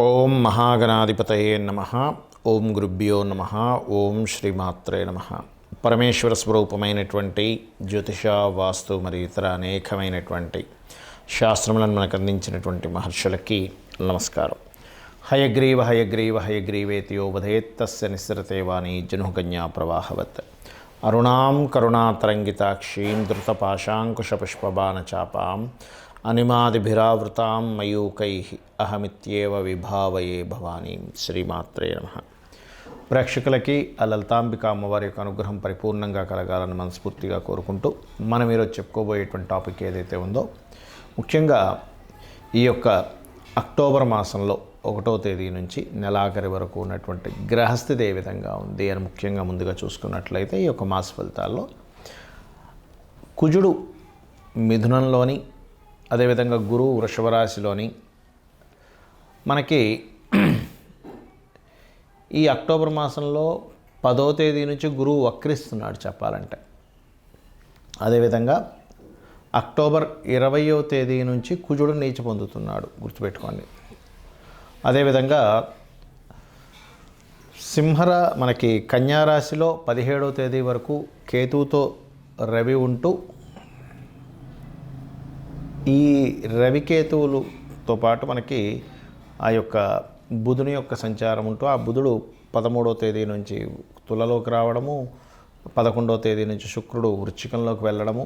ఓం మహాగణాధిపతయే నమః. ఓం గురుభ్యో నమః. ఓం శ్రీమాత్రే నమః. పరమేశ్వర స్వరూపమైనటువంటి జ్యోతిష, వాస్తు మరియు ఇతర అనేకమైనటువంటి శాస్త్రములను మనకు అందించినటువంటి మహర్షులకి నమస్కారం. హయగ్రీవ హయగ్రీవ హయగ్రీవేతి యో వదేత్తస్య నిస్సరతే వాణి జనుకన్యా ప్రవాహవత్. అరుణాం కరుణాతరంగితాక్షీం ధృతపాశాంకుశపుష్పబాణచాపాం అనిమాదిభిరావృతాం మయూకైః అహమిత్యేవ విభావయే భవానీం. శ్రీమాత్రే నమః. ప్రేక్షకులకి ఆ లలితాంబిక అమ్మవారి యొక్క అనుగ్రహం పరిపూర్ణంగా కలగాలని మనస్ఫూర్తిగా కోరుకుంటూ మనం ఈరోజు చెప్పుకోబోయేటువంటి టాపిక్ ఏదైతే ఉందో, ముఖ్యంగా ఈ యొక్క అక్టోబర్ మాసంలో 1వ తేదీ నుంచి నెలాఖరి వరకు ఉన్నటువంటి గ్రహస్థితి ఏ విధంగా ఉంది అని ముఖ్యంగా ముందుగా చూసుకున్నట్లయితే, ఈ యొక్క మాస ఫలితాల్లో కుజుడు మిథునంలోని, అదేవిధంగా గురువు వృషభ రాశిలోని మనకి ఈ అక్టోబర్ మాసంలో 10వ తేదీ నుంచి గురువు వక్రిస్తున్నాడు చెప్పాలంటే. అదేవిధంగా అక్టోబర్ 20వ తేదీ నుంచి కుజుడు నీచ పొందుతున్నాడు, గుర్తుపెట్టుకోండి. అదేవిధంగా మనకి కన్యారాశిలో 17వ తేదీ వరకు కేతువుతో రవి ఉంటూ, ఈ రవికేతువులతో పాటు మనకి ఆ యొక్క బుధుని యొక్క సంచారం ఉంటూ, ఆ బుధుడు 13వ తేదీ నుంచి తులలోకి రావడము, 11వ తేదీ నుంచి శుక్రుడు వృశ్చికంలోకి వెళ్ళడము,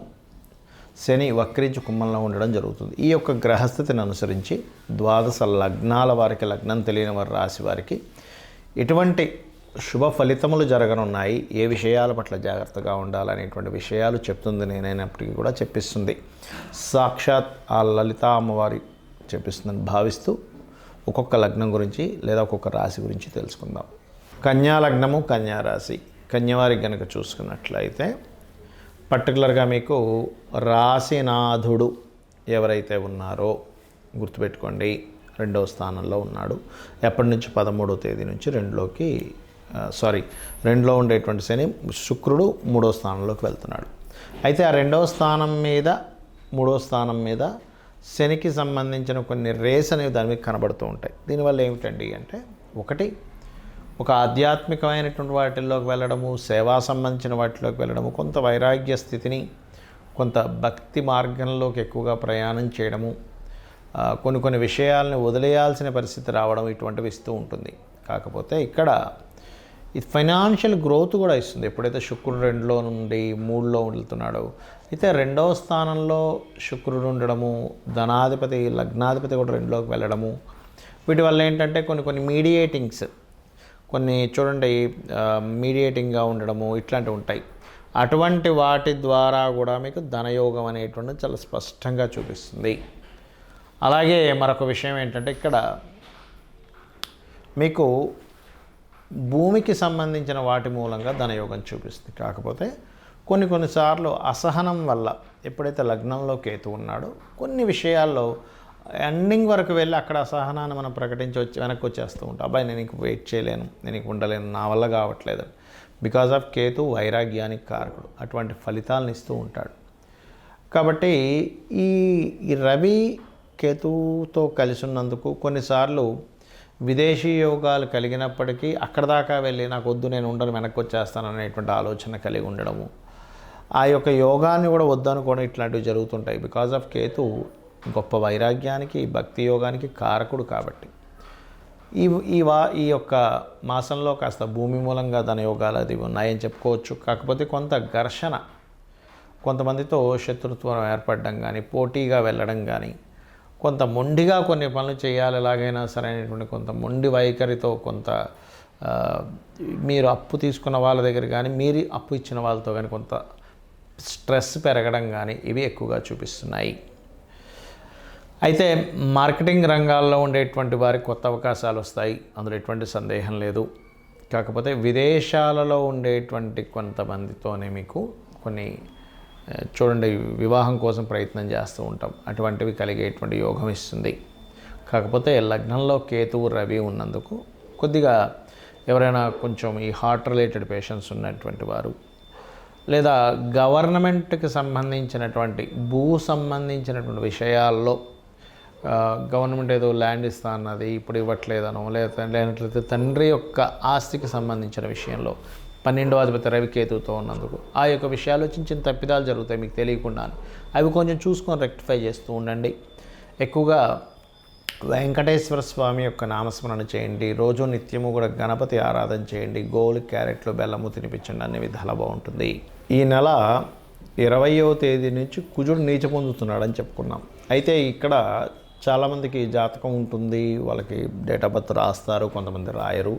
శని వక్రించి కుంభంలో ఉండడం జరుగుతుంది. ఈ యొక్క గ్రహస్థితిని అనుసరించి 12 లగ్నాల వారికి, లగ్నం తెలియని వారి రాశి వారికి ఎటువంటి శుభ ఫలితములు జరగనున్నాయి, ఏ విషయాల పట్ల జాగ్రత్తగా ఉండాలనేటువంటి విషయాలు చెప్తుంది. నేనైనప్పటికీ కూడా చెప్పిస్తుంది సాక్షాత్ ఆ లలితా అమ్మవారి చెప్పిస్తుందని భావిస్తూ ఒక్కొక్క లగ్నం గురించి లేదా ఒక్కొక్క రాశి గురించి తెలుసుకుందాం. కన్యా లగ్నము, కన్యా రాశి. కన్యవారికి కనుక చూసుకున్నట్లయితే పర్టికులర్గా మీకు రాశినాథుడు ఎవరైతే ఉన్నారో గుర్తుపెట్టుకోండి, 2వ స్థానంలో ఉన్నాడు. ఎప్పటి నుంచి? 13వ తేదీ నుంచి 2లో ఉండేటువంటి శని శుక్రుడు 3వ స్థానంలోకి వెళ్తున్నాడు. అయితే ఆ 2వ స్థానం మీద 3వ స్థానం మీద శనికి సంబంధించిన కొన్ని రేస్ అనేవి దాని మీద కనబడుతూ ఉంటాయి. దీనివల్ల ఏమిటండి అంటే, ఒకటి ఒక ఆధ్యాత్మికమైనటువంటి వాటిల్లోకి వెళ్ళడము, సేవా సంబంధించిన వాటిలోకి వెళ్ళడము, కొంత వైరాగ్య స్థితిని, కొంత భక్తి మార్గంలోకి ఎక్కువగా ప్రయాణం చేయడము, కొన్ని విషయాలను వదిలేయాల్సిన పరిస్థితి రావడం, ఇటువంటివి ఇస్తూ ఉంటుంది. కాకపోతే ఇక్కడ ఇది ఫైనాన్షియల్ గ్రోత్ కూడా ఇస్తుంది. ఎప్పుడైతే శుక్రుడు 2లో నుండి 3లో వెళ్తున్నాడో, అయితే 2వ స్థానంలో శుక్రుడు ఉండడము, ధనాధిపతి లగ్నాధిపతి కూడా 2లోకి వెళ్ళడము, వీటి వల్ల ఏంటంటే కొన్ని మీడియేటింగ్స్, కొన్ని చూడండి మీడియేటింగ్గా ఉండడము ఇట్లాంటివి ఉంటాయి. అటువంటి వాటి ద్వారా కూడా మీకు ధనయోగం అనేటువంటిది చాలా స్పష్టంగా చూపిస్తుంది. అలాగే మరొక విషయం ఏంటంటే, ఇక్కడ మీకు భూమికి సంబంధించిన వాటి మూలంగా ధనయోగం చూపిస్తుంది. కాకపోతే కొన్నిసార్లు అసహనం వల్ల, ఎప్పుడైతే లగ్నంలో కేతు ఉన్నాడో, కొన్ని విషయాల్లో ఎండింగ్ వరకు వెళ్ళి అక్కడ అసహనాన్ని మనం ప్రకటించి వెనక్కి వచ్చేస్తూ ఉంటాం. అబ్బాయి నేను ఇంక వెయిట్ చేయలేను, నేను ఇంక ఉండలేను, నా వల్ల కావట్లేదు. బికాజ్ ఆఫ్ కేతు వైరాగ్యానికి కారకుడు, అటువంటి ఫలితాలను ఇస్తూ ఉంటాడు. కాబట్టి ఈ రవి కేతువుతో కలిసి ఉన్నందుకు కొన్నిసార్లు విదేశీ యోగాలు కలిగినప్పటికీ అక్కడ దాకా వెళ్ళి నాకు వద్దు, నేను ఉండను, వెనక్కి వచ్చేస్తాను అనేటువంటి ఆలోచన కలిగి ఉండడము, ఆ యొక్క యోగాన్ని కూడా వద్దనుకోవడం, ఇట్లాంటివి జరుగుతుంటాయి. బికాజ్ ఆఫ్ కేతు గొప్ప వైరాగ్యానికి, భక్తి యోగానికి కారకుడు. కాబట్టి ఈ యొక్క మాసంలో కాస్త భూమి మూలంగా ధనయోగాలు అది ఉన్నాయని చెప్పుకోవచ్చు. కాకపోతే కొంత ఘర్షణ, కొంతమందితో శత్రుత్వం ఏర్పడడం కానీ, పోటీగా వెళ్ళడం కానీ, కొంత మొండిగా కొన్ని పనులు చేయాలి ఎలాగైనా సరే అనేటువంటి కొంత మొండి వైఖరితో, కొంత మీరు అప్పు తీసుకున్న వాళ్ళ దగ్గర కానీ, మీరు అప్పు ఇచ్చిన వాళ్ళతో కానీ కొంత స్ట్రెస్ పెరగడం కానీ, ఇవి ఎక్కువగా చూపిస్తున్నాయి. అయితే మార్కెటింగ్ రంగాల్లో ఉండేటువంటి వారికి కొత్త అవకాశాలు వస్తాయి, అందులో ఎటువంటి సందేహం లేదు. కాకపోతే విదేశాలలో ఉండేటువంటి కొంతమందితోనే మీకు కొన్ని చూడండి వివాహం కోసం ప్రయత్నం చేస్తూ ఉంటాం, అటువంటివి కలిగేటువంటి యోగం ఇస్తుంది. కాకపోతే లగ్నంలో కేతువు రవి ఉన్నందుకు కొద్దిగా ఎవరైనా కొంచెం ఈ హార్ట్ రిలేటెడ్ పేషెంట్స్ ఉన్నటువంటి వారు, లేదా గవర్నమెంట్కి సంబంధించినటువంటి భూ సంబంధించినటువంటి విషయాల్లో గవర్నమెంట్ ఏదో ల్యాండ్ ఇస్తా అన్నది ఇప్పుడు ఇవ్వట్లేదనో లేనట్లయితే తండ్రి యొక్క ఆస్తికి సంబంధించిన విషయంలో 12వ అధిపతి రవికేతుతో ఉన్నందుకు ఆ యొక్క విషయాల్లో చిన్న చిన్న తప్పిదాలు జరుగుతాయి మీకు తెలియకుండా. అవి కొంచెం చూసుకొని రెక్టిఫై చేస్తూ ఉండండి. ఎక్కువగా వెంకటేశ్వర స్వామి యొక్క నామస్మరణ చేయండి. రోజు నిత్యము కూడా గణపతి ఆరాధన చేయండి. గోలు క్యారెట్లు బెల్లము తినిపించండి. అన్ని విధాలా బాగుంటుంది. ఈ నెల 20వ తేదీ నుంచి కుజుడు నీచ పొందుతున్నాడని చెప్పుకున్నాం. అయితే ఇక్కడ చాలామందికి జాతకం ఉంటుంది, వాళ్ళకి డేట్ ఆఫ్ బర్త్ రాస్తారు, కొంతమంది రాయరు.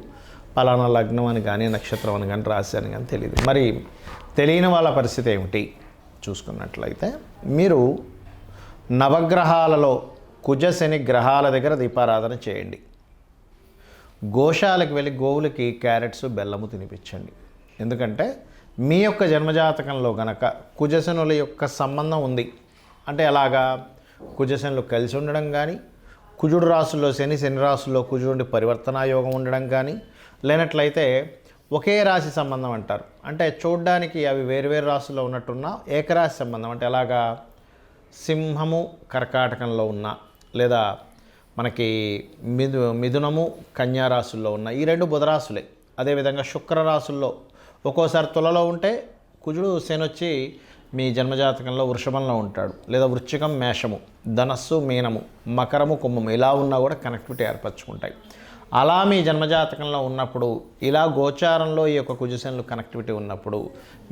పలానా లగ్నం అని కానీ నక్షత్రం అని కానీ రాశి అని కానీ తెలియదు. మరి తెలియని వాళ్ళ పరిస్థితి ఏమిటి చూసుకున్నట్లయితే మీరు నవగ్రహాలలో కుజ శని గ్రహాల దగ్గర దీపారాధన చేయండి. గోశాలకు వెళ్ళి గోవులకి క్యారెట్స్ బెల్లము తినిపించండి. ఎందుకంటే మీ యొక్క జన్మజాతకంలో గనక కుజశనుల యొక్క సంబంధం ఉంది అంటే ఎలాగా కుజశనులు కలిసి ఉండడం కానీ, కుజుడు రాశుల్లో శని, శని రాశుల్లో కుజుడి పరివర్తనా యోగం ఉండడం కానీ, లేనట్లయితే ఒకే రాశి సంబంధం అంటారు. అంటే చూడ్డానికి అవి వేరువేరు రాశుల్లో ఉన్నట్టున్న ఏకరాశి సంబంధం అంటే ఎలాగా సింహము కర్కాటకంలో ఉన్న లేదా మనకి మిథునము కన్యా రాశుల్లో ఉన్న ఈ రెండు బుధరాశులే. అదేవిధంగా శుక్రరాశుల్లో ఒక్కోసారి తులలో ఉంటే కుజుడు శని వచ్చి మీ జన్మజాతకంలో వృషభంలో ఉంటాడు, లేదా వృశ్చికం మేషము, ధనస్సు మీనము, మకరము కుంభము ఇలా ఉన్నా కూడా కనెక్టివిటీ ఏర్పరచుకుంటాయి. అలా మీ జన్మజాతకంలో ఉన్నప్పుడు ఇలా గోచారంలో ఈ యొక్క కుజశనులు కనెక్టివిటీ ఉన్నప్పుడు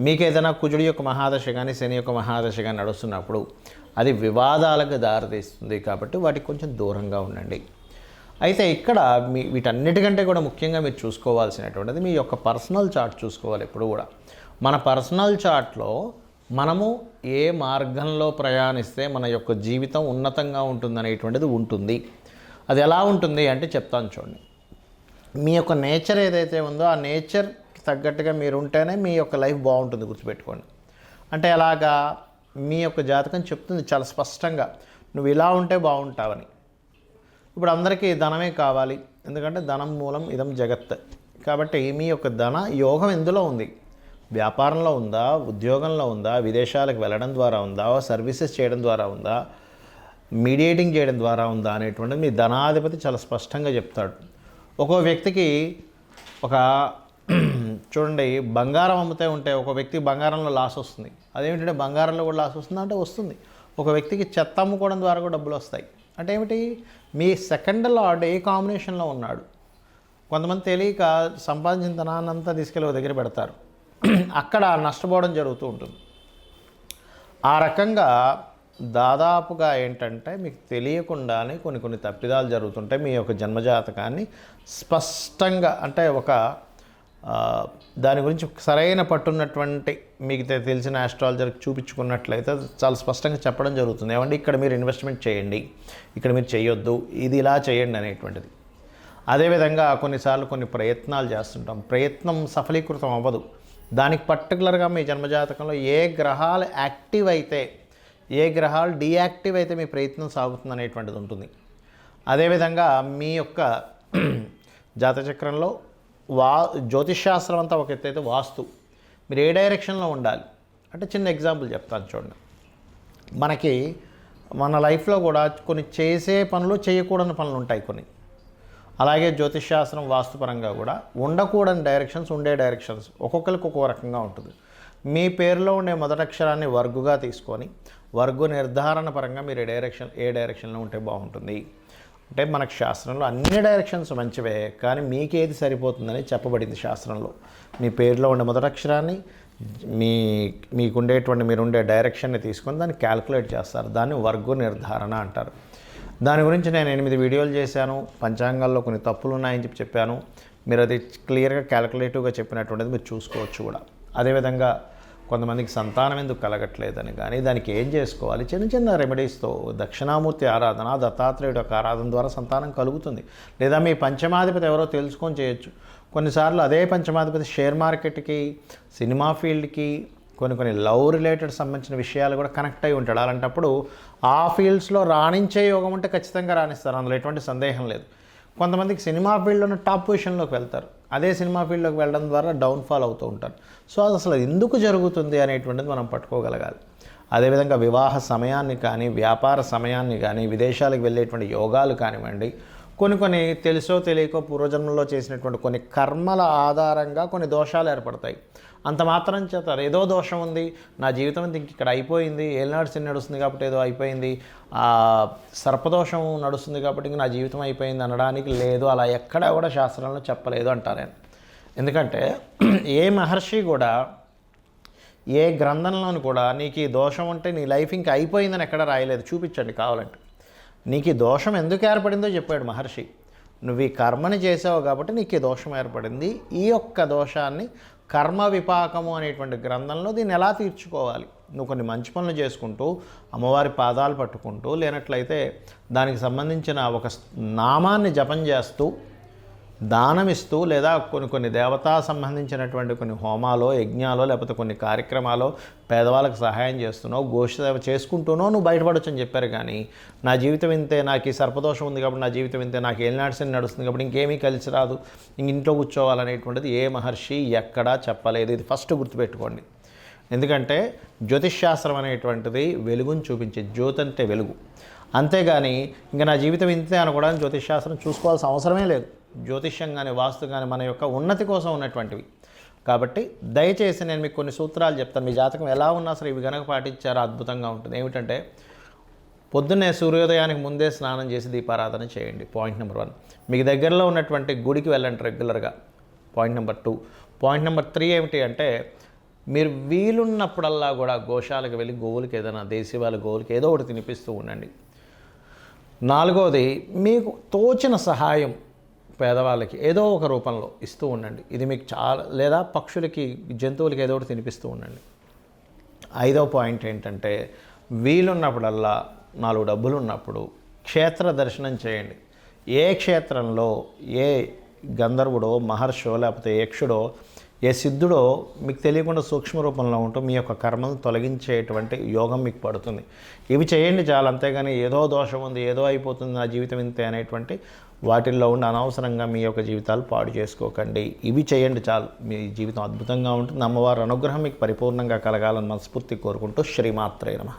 మీకు ఏదైనా కుజుడి యొక్క మహాదశ కానీ శని యొక్క మహాదశ కానీ నడుస్తున్నప్పుడు అది వివాదాలకు దారితీస్తుంది. కాబట్టి వాటికి కొంచెం దూరంగా ఉండండి. అయితే ఇక్కడ వీటన్నిటికంటే కూడా ముఖ్యంగా మీరు చూసుకోవాల్సినటువంటిది మీ యొక్క పర్సనల్ చార్ట్ చూసుకోవాలి. ఎప్పుడు కూడా మన పర్సనల్ చార్ట్లో మనము ఏ మార్గంలో ప్రయాణిస్తే మన యొక్క జీవితం ఉన్నతంగా ఉంటుందనేటువంటిది ఉంటుంది. అది ఎలా ఉంటుంది అంటే చెప్తాను చూడండి. మీ యొక్క నేచర్ ఏదైతే ఉందో ఆ నేచర్కి తగ్గట్టుగా మీరు ఉంటేనే మీ యొక్క లైఫ్ బాగుంటుంది. గుర్తుపెట్టుకోండి. అంటే ఎలాగా మీ యొక్క జాతకం చెప్తుంది చాలా స్పష్టంగా నువ్వు ఇలా ఉంటే బాగుంటావని. ఇప్పుడు అందరికీ ధనమే కావాలి, ఎందుకంటే ధనం మూలం ఇదం జగత్. కాబట్టి మీ యొక్క ధన యోగం ఎందులో ఉంది? వ్యాపారంలో ఉందా, ఉద్యోగంలో ఉందా, విదేశాలకు వెళ్ళడం ద్వారా ఉందా, సర్వీసెస్ చేయడం ద్వారా ఉందా, మీడియేటింగ్ చేయడం ద్వారా ఉందా అనేటువంటిది మీ ధనాధిపతి చాలా స్పష్టంగా చెప్తాడు. ఒక్కో వ్యక్తికి ఒక చూడండి బంగారం అమ్ముతే ఉంటే ఒక వ్యక్తికి బంగారంలో లాస్ వస్తుంది. అదేమిటంటే బంగారంలో కూడా లాస్ వస్తుందా అంటే వస్తుంది. ఒక వ్యక్తికి చెత్త అమ్ముకోవడం ద్వారా కూడా డబ్బులు వస్తాయి. అంటే ఏమిటి? మీ సెకండ్ లార్డ్ ఏ కాంబినేషన్లో ఉన్నాడు. కొంతమంది తెలియక సంపాదించిన ధనాన్నంతా తీసుకెళ్ళి ఒక దగ్గర పెడతారు, అక్కడ నష్టపోవడం జరుగుతూ ఉంటుంది. ఆ రకంగా దాదాపుగా ఏంటంటే మీకు తెలియకుండానే కొన్ని తప్పిదాలు జరుగుతుంటాయి. మీ యొక్క జన్మజాతకాన్ని స్పష్టంగా అంటే ఒక దాని గురించి సరైన పట్టున్నటువంటి మీకు తెలిసిన ఆస్ట్రాలజర్కి చూపించుకున్నట్లయితే చాలా స్పష్టంగా చెప్పడం జరుగుతుంది. ఏమంటే ఇక్కడ మీరు ఇన్వెస్ట్మెంట్ చేయండి, ఇక్కడ మీరు చేయొద్దు, ఇది ఇలా చేయండి అనేటువంటిది. అదేవిధంగా కొన్నిసార్లు కొన్ని ప్రయత్నాలు చేస్తుంటాం, ప్రయత్నం సఫలీకృతం అవ్వదు. దానికి పర్టికులర్గా మీ జన్మజాతకంలో ఏ గ్రహాలు యాక్టివ్ అయితే ఏ గ్రహాలు డీయాక్టివ్ అయితే మీ ప్రయత్నం సాగుతుంది అనేటువంటిది ఉంటుంది. అదేవిధంగా మీ యొక్క జాతచక్రంలో జ్యోతిష్శాస్త్రం అంతా ఒక ఎత్తు అయితే వాస్తు మీరు ఏ డైరెక్షన్లో ఉండాలి అంటే చిన్న ఎగ్జాంపుల్ చెప్తాను చూడండి. మనకి మన లైఫ్లో కూడా కొన్ని చేసే పనులు చేయకూడని పనులు ఉంటాయి కొన్ని. అలాగే జ్యోతిష్శాస్త్రం వాస్తుపరంగా కూడా ఉండకూడని డైరెక్షన్స్ ఉండే డైరెక్షన్స్ ఒక్కొక్కరికి ఒక్కో రకంగా ఉంటుంది. మీ పేరులో ఉండే మొదటి అక్షరాన్ని వర్గుగా తీసుకొని వర్గు నిర్ధారణ పరంగా మీరు ఏ డైరెక్షన్లో ఉంటే బాగుంటుంది అంటే మనకు శాస్త్రంలో అన్ని డైరెక్షన్స్ మంచివే, కానీ మీకేది సరిపోతుందని చెప్పబడింది శాస్త్రంలో. మీ పేరులో ఉండే మొదటి అక్షరాన్ని మీకుండేటువంటి మీరుండే డైరెక్షన్ని తీసుకొని దాన్ని క్యాల్కులేట్ చేస్తారు. దాన్ని వర్గు నిర్ధారణ అంటారు. దాని గురించి నేను 8 వీడియోలు చేశాను. పంచాంగాల్లో కొన్ని తప్పులు ఉన్నాయని చెప్పాను. మీరు అది క్లియర్గా క్యాల్కులేటివ్గా చెప్పినటువంటిది మీరు చూసుకోవచ్చు కూడా. అదేవిధంగా కొంతమందికి సంతానం ఎందుకు కలగట్లేదని కానీ దానికి ఏం చేసుకోవాలి, చిన్న చిన్న రెమెడీస్తో దక్షిణామూర్తి ఆరాధన, దత్తాత్రేయుడు యొక్క ఆరాధన ద్వారా సంతానం కలుగుతుంది. లేదా మీ పంచమాధిపతి ఎవరో తెలుసుకొని చేయొచ్చు. కొన్నిసార్లు అదే పంచమాధిపతి షేర్ మార్కెట్కి, సినిమా ఫీల్డ్కి, కొన్ని లవ్ రిలేటెడ్ సంబంధించిన విషయాలు కూడా కనెక్ట్ అయి ఉంటాడు. అలాంటప్పుడు ఆ ఫీల్డ్స్లో రాణించే యోగం ఉంటే ఖచ్చితంగా రాణిస్తారు, అందులో ఎటువంటి సందేహం లేదు. కొంతమందికి సినిమా ఫీల్డ్లోనే టాప్ పొజిషన్లోకి వెళ్తారు, అదే సినిమా ఫీల్డ్లోకి వెళ్ళడం ద్వారా డౌన్ఫాల్ అవుతూ ఉంటారు. సో అది అసలు ఎందుకు జరుగుతుంది అనేటువంటిది మనం పట్టుకోగలగాలి. అదేవిధంగా వివాహ సమయాన్ని కానీ, వ్యాపార సమయాన్ని కానీ, విదేశాలకు వెళ్ళేటువంటి యోగాలు కానివ్వండి, కొన్ని తెలుసో తెలియకో పూర్వజన్మలో చేసినటువంటి కొన్ని కర్మల ఆధారంగా కొన్ని దోషాలు ఏర్పడతాయి. అంత మాత్రం చేత ఏదో దోషం ఉంది, నా జీవితం ఇంక ఇక్కడ అయిపోయింది, ఏలినాడు శని నడుస్తుంది కాబట్టి ఏదో అయిపోయింది, సర్పదోషం నడుస్తుంది కాబట్టి ఇంక నా జీవితం అయిపోయింది అనడానికి లేదు. అలా ఎక్కడా కూడా శాస్త్రంలో చెప్పలేదు అంటారు నేను. ఎందుకంటే ఏ మహర్షి కూడా, ఏ గ్రంథంలోని కూడా నీకు ఈ దోషం ఉంటే నీ లైఫ్ ఇంక అయిపోయిందని ఎక్కడ రాయలేదు. చూపించండి కావాలంటే. నీకు ఈ దోషం ఎందుకు ఏర్పడిందో చెప్పాడు మహర్షి. నువ్వు ఈ కర్మని చేసావు కాబట్టి నీకు ఈ దోషం ఏర్పడింది. ఈ యొక్క దోషాన్ని కర్మ విపాకము అనేటువంటి గ్రంథంలో దీన్ని ఎలా తీర్చుకోవాలి, నువ్వు కొన్ని మంచి పనులు చేసుకుంటూ అమ్మవారి పాదాలు పట్టుకుంటూ, లేనట్లయితే దానికి సంబంధించిన ఒక నామాన్ని జపం చేస్తూ, దానమిస్తూ, లేదా కొన్ని దేవతా సంబంధించినటువంటి కొన్ని హోమాలో, యజ్ఞాలో, లేకపోతే కొన్ని కార్యక్రమాలు పేదవాళ్ళకి సహాయం చేస్తున్నావు, గోసేవ చేసుకుంటూనో నువ్వు బయటపడొచ్చు అని చెప్పారు. కానీ నా జీవితం ఇంతే, నాకు ఈ సర్పదోషం ఉంది కాబట్టి నా జీవితం ఇంతే, నాకు ఏలినాడు శని నడుస్తుంది కాబట్టి ఇంకేమీ కలిసి రాదు, ఇంక ఇంట్లో కూర్చోవాలనేటువంటిది ఏ మహర్షి ఎక్కడా చెప్పలేదు. ఇది ఫస్ట్ గుర్తుపెట్టుకోండి. ఎందుకంటే జ్యోతిష్ శాస్త్రం అనేటువంటిది వెలుగుని చూపించే, జ్యోతి అంటే వెలుగు. అంతేగాని ఇంకా నా జీవితం ఇంతే అనుకోవడానికి జ్యోతిష్ శాస్త్రం చూసుకోవాల్సిన అవసరమే లేదు. జ్యోతిష్యం కానీ, వాస్తు కానీ మన యొక్క ఉన్నతి కోసం ఉన్నటువంటివి. కాబట్టి దయచేసి నేను మీకు కొన్ని సూత్రాలు చెప్తాను. మీ జాతకం ఎలా ఉన్నా సరే ఇవి కనుక పాటించారో అద్భుతంగా ఉంటుంది. ఏమిటంటే, పొద్దున్నే సూర్యోదయానికి ముందే స్నానం చేసి దీపారాధన చేయండి. Point number 1. మీకు దగ్గరలో ఉన్నటువంటి గుడికి వెళ్ళండి రెగ్యులర్గా. Point number 2. పాయింట్ నెంబర్ 3 ఏమిటి అంటే, మీరు వీలున్నప్పుడల్లా కూడా గోశాలకు వెళ్ళి గోవులకి ఏదైనా, దేశీవాళ్ళ గోవులకి ఏదో ఒకటి తినిపిస్తూ ఉండండి. 4వది, మీకు తోచిన సహాయం పేదవాళ్ళకి ఏదో ఒక రూపంలో ఇస్తూ ఉండండి. ఇది మీకు చాలా, లేదా పక్షులకి, జంతువులకి ఏదో ఒకటి తినిపిస్తూ ఉండండి. 5వ పాయింట్ ఏంటంటే, వీలున్నప్పుడల్లా 4 డబ్బులు ఉన్నప్పుడు క్షేత్ర దర్శనం చేయండి. ఏ క్షేత్రంలో ఏ గంధర్వుడో, మహర్షో, లేకపోతే యక్షుడో, ఏ సిద్ధుడో మీకు తెలియకుండా సూక్ష్మ రూపంలో ఉంటూ మీ యొక్క కర్మను తొలగించేటువంటి యోగం మీకు పడుతుంది. ఇవి చేయండి చాలు. అంతేగాని ఏదో దోషం ఉంది, ఏదో అయిపోతుంది, నా జీవితం ఇంతే అనేటువంటి వాటిల్లో ఉండి అనవసరంగా మీ యొక్క జీవితాలు పాడు చేసుకోకండి. ఇవి చేయండి చాలు, మీ జీవితం అద్భుతంగా ఉంటుంది. అమ్మవారి అనుగ్రహం మీకు పరిపూర్ణంగా కలగాలని మనస్ఫూర్తి కోరుకుంటూ శ్రీమాత్రే నమః.